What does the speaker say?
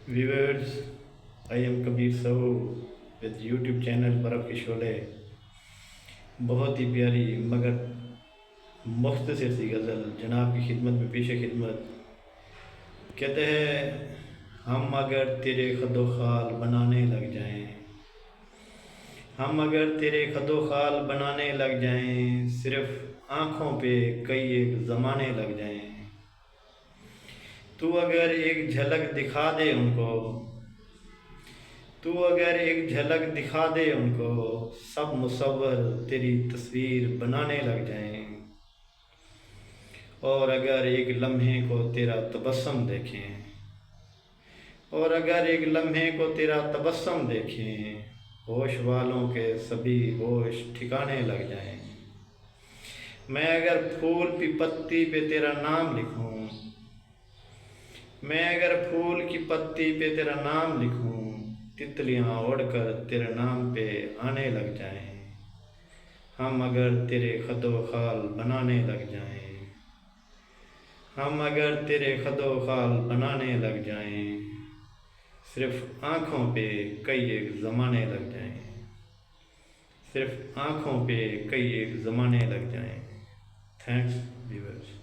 Viewers, I am Kabir Sahu with YouTube channel برف کے شعلے. بہت ہی پیاری مگر مختصر سی غزل جناب کی خدمت میں پیش خدمت. کہتے ہیں ہم اگر تیرے خد و خال بنانے لگ جائیں، ہم اگر تیرے خد و خال بنانے لگ جائیں، صرف آنکھوں پہ کئی ایک زمانے لگ جائیں. تو اگر ایک جھلک دکھا دے ان کو، تو اگر ایک جھلک دکھا دے ان کو، سب مصور تیری تصویر بنانے لگ جائیں. اور اگر ایک لمحے کو تیرا تبسم دیکھیں، اور اگر ایک لمحے کو تیرا تبسم دیکھیں، ہوش والوں کے سبھی ہوش ٹھکانے لگ جائیں. میں اگر پھول کی پتی پہ تیرا نام لکھوں، میں اگر پھول کی پتی پہ تیرا نام لکھوں، تتلیاں اڑ کر تیرے نام پہ آنے لگ جائیں. ہم اگر تیرے خد و خال بنانے لگ جائیں، ہم اگر تیرے خد و خال بنانے لگ جائیں، صرف آنکھوں پہ کئی ایک زمانے لگ جائیں، صرف آنکھوں پہ کئی ایک زمانے لگ جائیں. Thanks viewers.